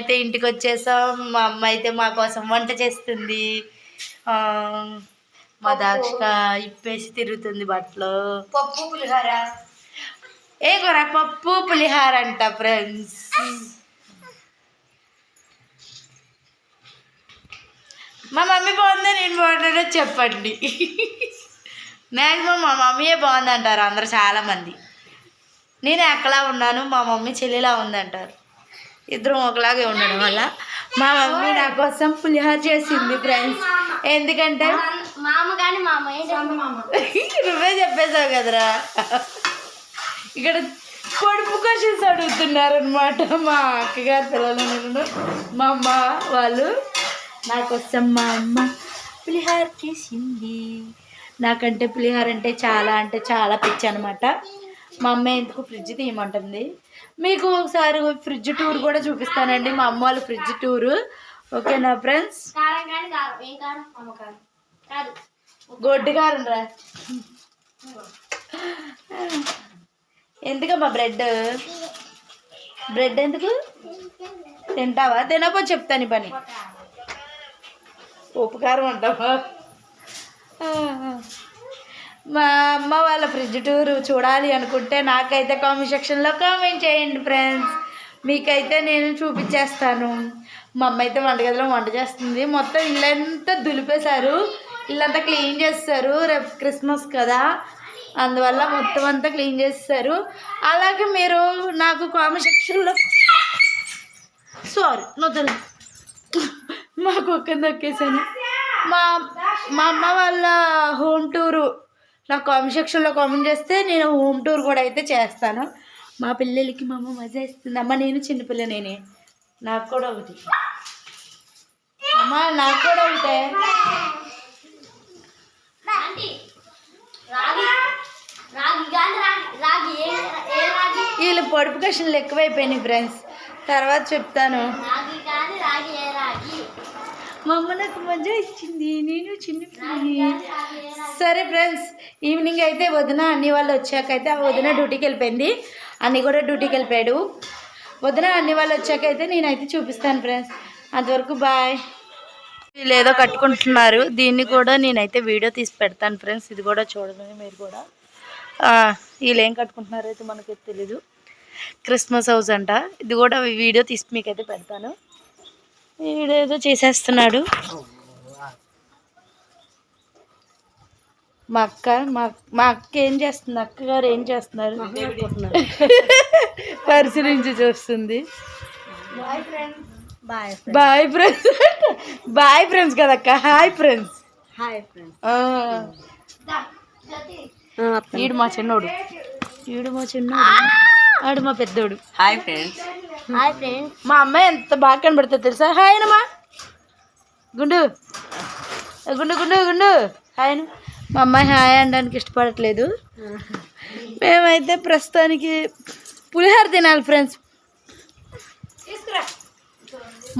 మేమైతే ఇంటికి వచ్చేసాం. మా అమ్మ అయితే మా కోసం వంట చేస్తుంది. మా దాక్ష ఇప్పేసి తిరుగుతుంది బట్టలు. పప్పు పులిహోర. ఏ కూర? పప్పు పులిహోర అంట ఫ్రెండ్స్. మా మమ్మీ బాగుందా నేను బాగుంటానో చెప్పండి. మ్యాక్సిమం మా మమ్మీయే బాగుందంటారు అందరు చాలామంది. నేను ఎక్కలా ఉన్నాను, మా మమ్మీ చెల్లిలా ఉందంటారు. ఇద్దరం ఒకలాగే ఉండడం వల్ల మా మమ్మీ నా కోసం పులిహోర చేసింది ఫ్రెండ్స్. ఎందుకంటే నువ్వే చెప్పేసావు కదరా. ఇక్కడ పొడుపు క్వశ్చన్స్ అడుగుతున్నారు అనమాట మా అక్కగారు పిల్లలు. మా అమ్మ వాళ్ళు నా కోసం మా అమ్మ పులిహోర చేసింది. నాకంటే పులిహోర అంటే చాలా పిచ్చి అనమాట. మా అమ్మ ఎందుకు ఫ్రిడ్జ్ తీయమంటుంది. మీకు ఒకసారి ఫ్రిడ్జ్ టూర్ కూడా చూపిస్తానండి, మా అమ్మ వాళ్ళ ఫ్రిడ్జ్ టూరు. ఓకేనా ఫ్రెండ్స్? గొడ్డు కారం రా. ఎందుకమ్మా బ్రెడ్ ఎందుకు తింటావా? తినపో చెప్తాను పని. ఉపకారం అంటావా? మా అమ్మ వాళ్ళ ఫ్రిడ్జ్ టూర్ చూడాలి అనుకుంటే నాకైతే కామెంట్ సెక్షన్లో కామెంట్ చేయండి ఫ్రెండ్స్. మీకైతే నేను చూపించేస్తాను. మా అమ్మ అయితే వంటగదిలో వంట చేస్తుంది. మొత్తం ఇల్లంతా దులిపేశారు, ఇల్లంతా క్లీన్ చేస్తారు. రేపు క్రిస్మస్ కదా, అందువల్ల మొత్తం అంతా క్లీన్ చేస్తారు. అలాగే మీరు నాకు కామెంట్ సెక్షన్లో నొద్దులు మా కుక్కని దొక్కేసాను. మా అమ్మ వాళ్ళ హోమ్ టూరు నాకు కామెంట్ సెక్షన్లో కామెంట్ చేస్తే నేను హోమ్ టూర్ కూడా అయితే చేస్తాను. మా పిల్లలకి మా అమ్మ మజా ఇస్తుంది. అమ్మ నేను చిన్నపిల్ల, నేనే నాకు కూడా ఒకటి. అమ్మ నాకు కూడా ఒకటే. వీళ్ళు పొడుపు క్వశ్చన్లు ఎక్కువైపోయినాయి ఫ్రెండ్స్, తర్వాత చెప్తాను. మా అమ్మ నాకు మజా ఇచ్చింది, నేను చిన్నపిల్లని. సరే ఫ్రెండ్స్, ఈవినింగ్ అయితే వదిన అన్ని వాళ్ళు వచ్చాకైతే ఆ వదిన డ్యూటీకి వెళ్ళిపోయింది, అన్ని కూడా డ్యూటీకి వెళ్ళిపోయాడు. వదిన అన్ని వాళ్ళు వచ్చాకైతే నేనైతే చూపిస్తాను ఫ్రెండ్స్. అంతవరకు బాయ్. వీళ్ళు ఏదో కట్టుకుంటున్నారు, దీన్ని కూడా నేనైతే వీడియో తీసి పెడతాను ఫ్రెండ్స్. ఇది కూడా చూడండి మీరు కూడా. వీళ్ళు ఏం కట్టుకుంటున్నారో అయితే మనకైతే తెలీదు. క్రిస్మస్ హౌస్ అంట. ఇది కూడా వీడియో తీసి మీకైతే పెడతాను. వీడేదో చేసేస్తున్నాడు. మా అక్క ఏం చేస్తుంది? అక్కగారు ఏం చేస్తున్నారు? పరిశీలించి చూస్తుంది. Boy friends. బాయ్ ఫ్రెండ్స్ కదక్క, హాయ్ ఫ్రెండ్స్. ఈడు మా చిన్నోడు, ఆడు మా పెద్దోడు. Hi friends. మా అమ్మాయి ఎంత బాగా కనబడుతుంది తెలుసా? హాయ్ అమ్మా. గుండు గుండు గుండు గుండు హాయ్. మా అమ్మాయి హాయ్ అనడానికి ఇష్టపడట్లేదు. మేమైతే ప్రస్తుతానికి పులిహోర తినాలి ఫ్రెండ్స్.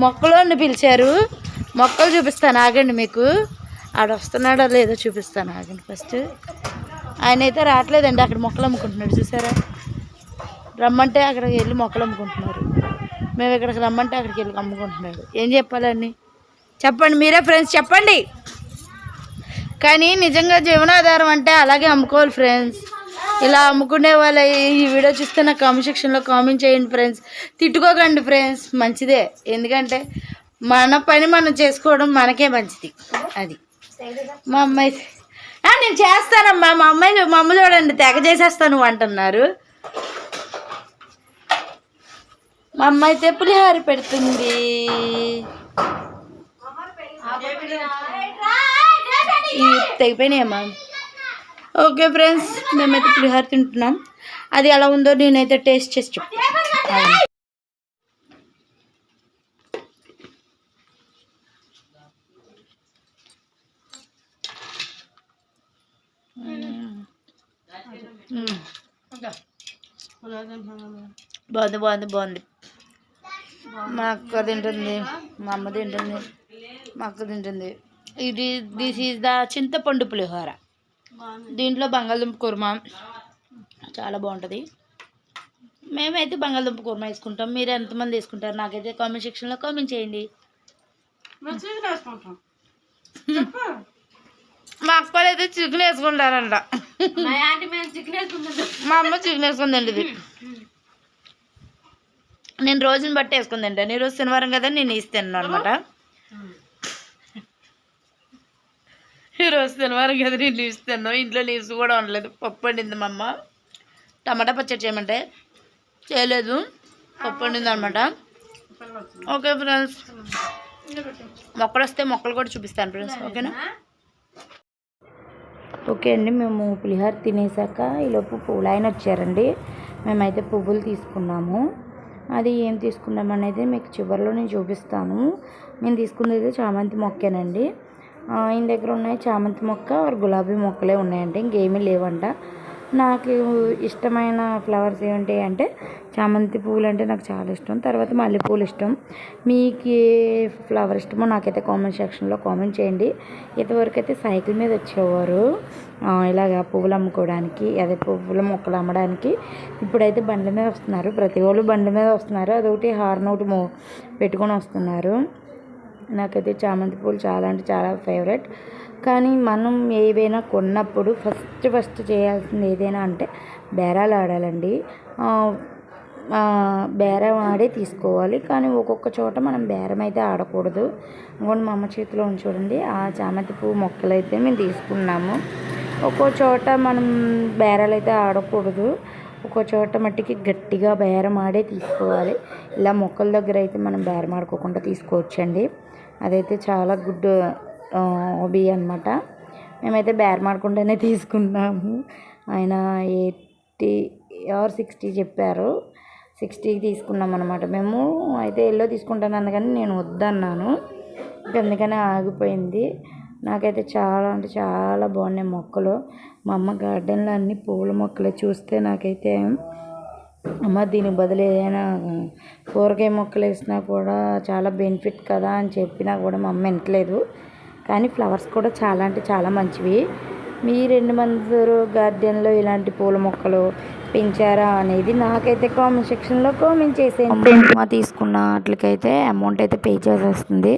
మొక్కలోని పిలిచారు, మొక్కలు చూపిస్తాను ఆగండి. మీకు ఆడ వస్తున్నాడో లేదో చూపిస్తాను ఆగండి. ఫస్ట్ ఆయన అయితే రావట్లేదండి, అక్కడ మొక్కలు అమ్ముకుంటున్నాడు చూసారా. రమ్మంటే అక్కడికి వెళ్ళి మొక్కలు అమ్ముకుంటున్నారు. మేము ఇక్కడికి రమ్మంటే అక్కడికి వెళ్ళి అమ్ముకుంటున్నాడు. ఏం చెప్పాలని చెప్పండి మీరే ఫ్రెండ్స్, చెప్పండి. కానీ నిజంగా జీవనాధారం అంటే అలాగే అమ్ముకోవాలి ఫ్రెండ్స్. ఇలా అమ్ముకునే వాళ్ళ ఈ వీడియో చూస్తే నాకు కామెంట్ సెక్షన్లో కామెంట్ చేయండి ఫ్రెండ్స్. తిట్టుకోకండి ఫ్రెండ్స్, మంచిదే. ఎందుకంటే మన పని మనం చేసుకోవడం మనకే మంచిది. అది మా అమ్మాయి నేను చేస్తానమ్మా. మా అమ్మ చూడండి తెగ చేసేస్తాను అంటున్నారు. మా అమ్మ అయితే పులిహోర పెడుతుంది. తెగిపోయినాయమ్మా. ఓకే ఫ్రెండ్స్, మేమైతే పులిహోర తింటున్నాం. అది ఎలా ఉందో నేనైతే టేస్ట్ చేసి చెప్తాను. బాగుంది. మా అక్క తింటుంది, మా అమ్మ తింటుంది, మా అక్క తింటుంది. దిస్ ఈజ్ ద చింతపండు పులిహోర. దీంట్లో బంగాళదుంప కుర్మా చాలా బాగుంటుంది. మేమైతే బంగాళదుంప కూర వేసుకుంటాం. మీరు ఎంతమంది వేసుకుంటారు నాకైతే కామెంట్ సెక్షన్లో కామెంట్ చేయండి. మా అక్కలు అయితే చికెన్ వేసుకుంటారంట. మా అమ్మ చికెన్ వేసుకుందండి. ఇది నేను రోజుని బట్టి వేసుకుందంట. నేను రోజు శనివారం కదా నేను ఇస్తాను అనమాట. ఈరోజు శనివారం కదా నేను ఇస్తాను. ఇంట్లో నీసు కూడా ఉండలేదు. పప్పు వండింది మా అమ్మ. టమాటా పచ్చడి చేయమంటే చేయలేదు, పప్పు వండింది అనమాట. ఓకే ఫ్రెండ్స్, మొక్కలు వస్తే మొక్కలు కూడా చూపిస్తాను ఫ్రెండ్స్. ఓకేనా? ఓకే అండి, మేము పులిహోర తినేసాక ఈలోపు పువ్వులు ఆయన వచ్చారండి. మేమైతే పువ్వులు తీసుకున్నాము. అది ఏం తీసుకున్నాం అనేది మీకు చివరిలో నేను చూపిస్తాను. మేము తీసుకున్నది చామంతి మొక్కేనండి. ఈయన దగ్గర ఉన్నాయి చామంతి మొక్క, గులాబీ మొక్కలే ఉన్నాయండి, ఇంకేమీ లేవంట. నాకు ఇష్టమైన ఫ్లవర్స్ ఏమిటి అంటే చామంతి పువ్వులు అంటే నాకు చాలా ఇష్టం. తర్వాత మల్లెపూలు ఇష్టం. మీకు ఏ ఫ్లవర్ ఇష్టమో నాకైతే కామెంట్ సెక్షన్లో కామెంట్ చేయండి. ఇంతవరకు అయితే సైకిల్ మీద వచ్చేవారు ఇలాగ పువ్వులు అమ్ముకోవడానికి, అదే పువ్వుల మొక్కలు అమ్మడానికి. ఇప్పుడైతే బండ్ల మీద వస్తున్నారు. ప్రతి వాళ్ళు బండ్ల మీద వస్తున్నారు. అదొకటి హార్న్ ఒకటి పెట్టుకొని వస్తున్నారు. నాకైతే చామంతి పూలు చాలా అంటే చాలా ఫేవరెట్. కానీ మనం ఏవైనా కొన్నప్పుడు ఫస్ట్ చేయాల్సింది ఏదైనా అంటే బేరాలు ఆడాలండి. బేరం ఆడే తీసుకోవాలి. కానీ ఒక్కొక్క చోట మనం బేరం అయితే ఆడకూడదు. ఇంకోటి మా అమ్మ చేతిలో చూడండి, ఆ చామంతి పువ్వు మొక్కలు అయితే మేము తీసుకున్నాము. ఒక్కో చోట మనం బేరాలు అయితే ఆడకూడదు. ఒక్కో చోట మట్టికి గట్టిగా బేరం ఆడే తీసుకోవాలి. ఇలా మొక్కల దగ్గర అయితే మనం బేరం ఆడుకోకుండా తీసుకోవచ్చండి. అదైతే చాలా గుడ్ హాబీ అనమాట. మేమైతే బేరం ఆడకుండానే తీసుకున్నాము. ఆయన 80 or 60 చెప్పారు. 60కి తీసుకున్నాం అనమాట. మేము అయితే ఎల్లో తీసుకుంటాను కానీ నేను వద్దన్నాను. అందుకనే ఆగిపోయింది. నాకైతే చాలా అంటే చాలా బాగున్నాయి మొక్కలు. మా అమ్మ గార్డెన్లో అన్ని పూల మొక్కలు చూస్తే నాకైతే అమ్మ దీనికి బదులు ఏదైనా కూరగాయ మొక్కలు వేసినా కూడా చాలా బెనిఫిట్ కదా అని చెప్పినా కూడా మా అమ్మ వినట్లేదు. కానీ ఫ్లవర్స్ కూడా చాలా అంటే చాలా మంచివి. మీరు 2 మంది గార్డెన్లో ఇలాంటి పూల మొక్కలు పెంచారా అనేది నాకైతే కామెంట్ సెక్షన్లో కామెంట్ చేసేయండి. మా తీసుకున్న వాటికైతే అమౌంట్ అయితే పే చేసేస్తుంది.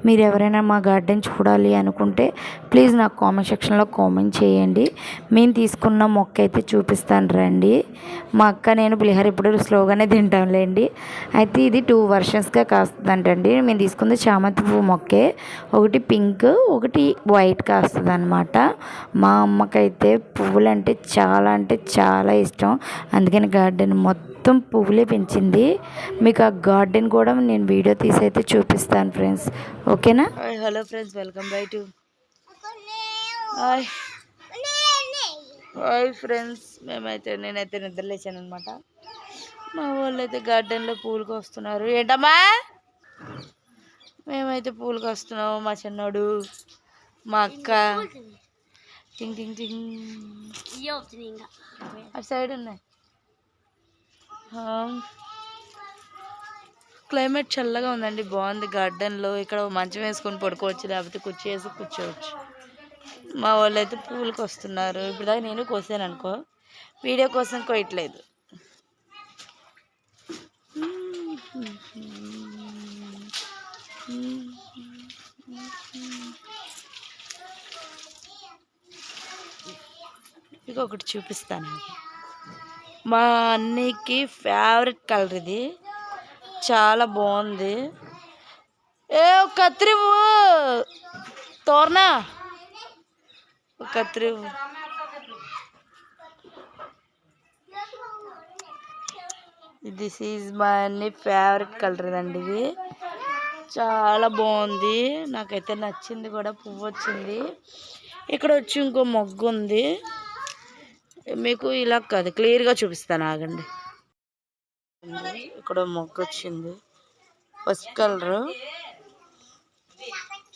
మీరు ఎవరైనా మా గార్డెన్ చూడాలి అనుకుంటే ప్లీజ్ నాకు కామెంట్ సెక్షన్లో కామెంట్ చేయండి. మేము తీసుకున్న మొక్క అయితే చూపిస్తాను రండి. మా అక్క నేను పులిహోర ఇప్పుడు స్లోగానే తింటాంలేండి. అయితే ఇది 2 వర్షన్స్గా కాస్తుందంటండి. మేము తీసుకుంది చామంతి పువ్వు మొక్కే. ఒకటి పింక్, ఒకటి వైట్ కాస్తుంది అనమాట. మా అమ్మకైతే పువ్వులు అంటే చాలా ఇష్టం. అందుకని గార్డెన్ మొత్తం పువ్వులే పెంచింది. మీకు ఆ గార్డెన్ కూడా నేను వీడియో తీసి అయితే చూపిస్తాను ఫ్రెండ్స్. ఓకేనా? Hello friends, welcome by to hi friends. నేనైతే నిద్రలేసాను అనమాట. మా వాళ్ళు అయితే గార్డెన్లో పూలకు వస్తున్నారు. ఏంటమ్మా? మేమైతే పూలకు వస్తున్నాము. మా చిన్నోడు, మా అక్క. టింగ్ టింగ్ టింగ్ అటు సైడ్ ఉన్నాయి. క్లైమేట్ చల్లగా ఉందండి, బాగుంది. గార్డెన్లో ఇక్కడ మంచం వేసుకొని పడుకోవచ్చు, లేకపోతే కుర్చీ వేసి కూర్చోవచ్చు. మా వాళ్ళు అయితే పూలకు వస్తున్నారు. ఇప్పుడు దాకా నేను కోసాను అనుకో, వీడియో కోసం కోయట్లేదు. ఇంకొకటి చూపిస్తాను. మా అన్నయ్యకి ఫేవరెట్ కలర్ ఇది, చాలా బాగుంది. కత్తిరివు తోరనా, కత్తిరివు. దిస్ ఈజ్ మా అన్నయ్య ఫేవరెట్ కలర్ అండి. ఇది చాలా బాగుంది, నాకైతే నచ్చింది కూడా. పువ్వు వచ్చింది. ఇక్కడ వచ్చి ఇంకో మొగ్గు ఉంది. మీకు ఇలా కాదు, క్లియర్గా చూపిస్తాను, ఆగండి. ఇక్కడ మొగ్గు వచ్చింది, పసుపు కలరు.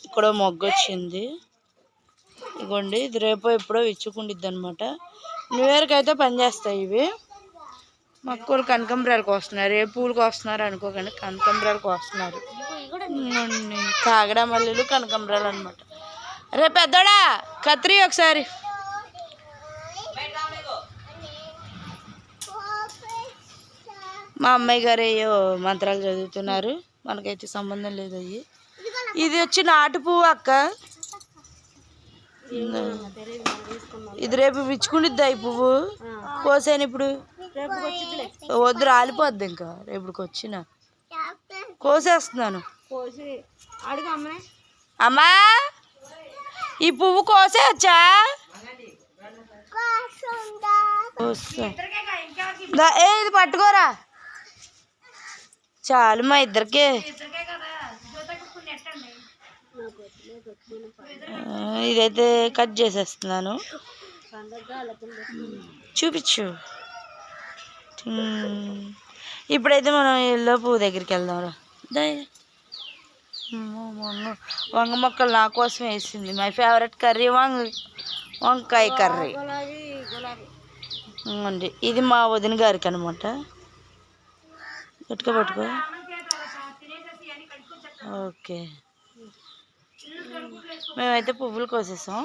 ఇక్కడ మొగ్గు వచ్చింది, ఇగోండి. ఇది రేపో ఎప్పుడో ఇచ్చుకుండిద్ది అనమాట. న్యూ ఇయర్కి అయితే పనిచేస్తాయి ఇవి. మక్కువలు కనకంబరాలకు వస్తున్నారు, ఏ పూలకు వస్తున్నారు అనుకోకండి, కనకంబరాలకు వస్తున్నారు. కాగడ మల్లెలు, కనకంబరాలు అనమాట. రే పెద్దోడా, కత్రి ఒకసారి. మా అమ్మాయి గారు అయ్యో మంత్రాలు చదువుతున్నారు, మనకైతే సంబంధం లేదు అయ్యి. ఇది వచ్చి నాటు పువ్వు అక్క, ఇది రేపు విచ్చుకుండిద్దా ఈ పువ్వు? కోసాను ఇప్పుడు, వద్దు రాలిపోద్ది, ఇంకా రేపుకి వచ్చిన కోసేస్తున్నాను. అమ్మా ఈ పువ్వు కోసేయచ్చా? ఇది పట్టుకోరా చాలు మా ఇద్దరికి. ఇదైతే కట్ చేసేస్తున్నాను, చూపించు. ఇప్పుడైతే మనం ఎల్లో పువ్వు దగ్గరికి వెళ్దాం. వంగ మొక్కలు నా కోసం వేసింది. మై ఫేవరెట్ కర్రీ వంకాయ కర్రీ అండి. ఇది మా వదిన గారికి అనమాట. గట్టిగా పట్టుకో. ఓకే, మేమైతే పువ్వులు కోసేసాం,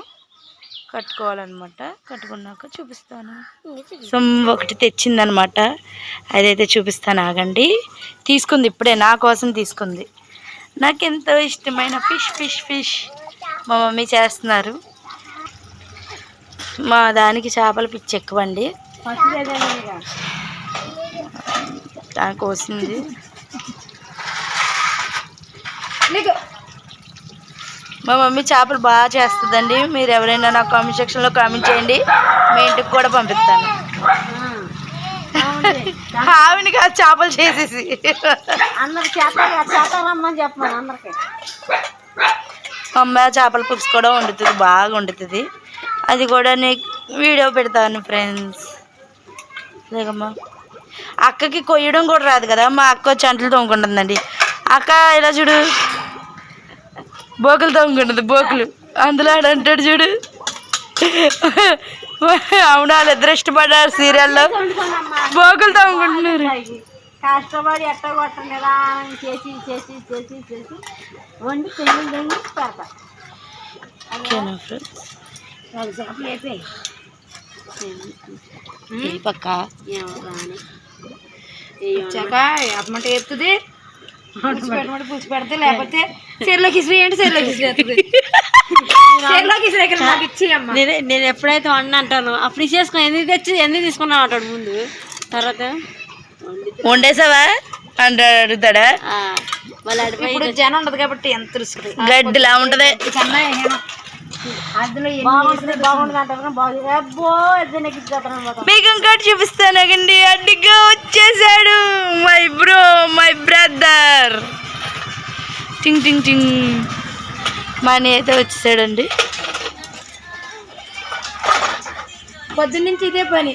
కట్టుకోవాలన్నమాట. కట్టుకున్నాక చూపిస్తాను. ఒకటి తెచ్చిందనమాట, అదైతే చూపిస్తాను ఆగండి. తీసుకుంది ఇప్పుడే, నా కోసం తీసుకుంది. నాకు ఎంతో ఇష్టమైన ఫిష్ ఫిష్ ఫిష్ మా మమ్మీ చేస్తున్నారు. మా దానికి చేపల పిచ్చి ఎక్కువ అండి. దానికి కోసింది. మా మమ్మీ చేపలు బాగా చేస్తుందండి. మీరు ఎవరైనా నాకు కామెంట్ సెక్షన్లో కామెంట్ చేయండి, మీ ఇంటికి కూడా పంపిస్తాను. ఆవిని కాదు, చేపలు చేసేసి అమ్మ చేపల పులుసు కూడా వండుతుంది, బాగా వండుతుంది. అది కూడా నీకు వీడియో పెడతాను ఫ్రెండ్స్. లేకమ్మా అక్కకి కొయ్యడం కూడా రాదు కదా, మా అక్క వచ్చి అంటలు తోముకుంటుందండి. అక్క ఇలా చూడు, బోకులు తోముకుంటుంది, బోకులు. అందులో అంటాడు చూడు. అవును, వాళ్ళిద్దరు ఇష్టపడ్డారు సీరియల్లో, బోకులు తోముకుంటున్నారు. కష్టపడి ఎట్టగొట్టం కదా చేసి చేసి చేసి చేసి వండి తెంగి తెంగి పెడతా. పక్క అమ్మంట ఎత్తుది పులిచి పెడితే, లేకపోతే చెరులోకి ఇసురు ఏంటి, చెరులోకి ఇసురు. నేను ఎప్పుడైతే వండి అంటాను అప్పుడు ఇసేసుకుని ఎందుకు తీసుకున్నావు అంటాడు ముందు. తర్వాత వండేసావా అంటే అడుగుతాడా? ఇప్పుడు జనం ఉండదు కాబట్టి ఎంత గడ్డిలా ఉంటది. మీకు ఇంకోటి చూపిస్తానండి. అడ్డిగా వచ్చేసాడు మై బ్రో, మై బ్రదర్. టింగ్ టింగ్ టింగ్ మనీ అయితే వచ్చేసాడండి. పొద్దున్నుంచి ఇదే పని.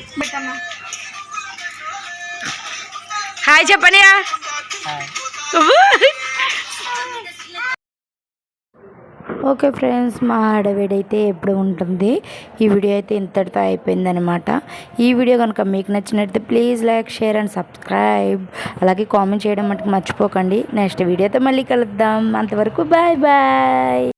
హాయ్ చెప్పనియా. ఓకే ఫ్రెండ్స్, మా ఆడవిడైతే ఎప్పుడు ఉంటుంది. ఈ వీడియో అయితే ఇంతటితో అయిపోయిందనమాట. ఈ వీడియో కనుక మీకు నచ్చినట్లయితే please like, share and subscribe. అలాగే కామెంట్ చేయడం మటుకు మర్చిపోకండి. నెక్స్ట్ వీడియోతో మళ్ళీ కలుద్దాం. అంతవరకు బాయ్ బాయ్.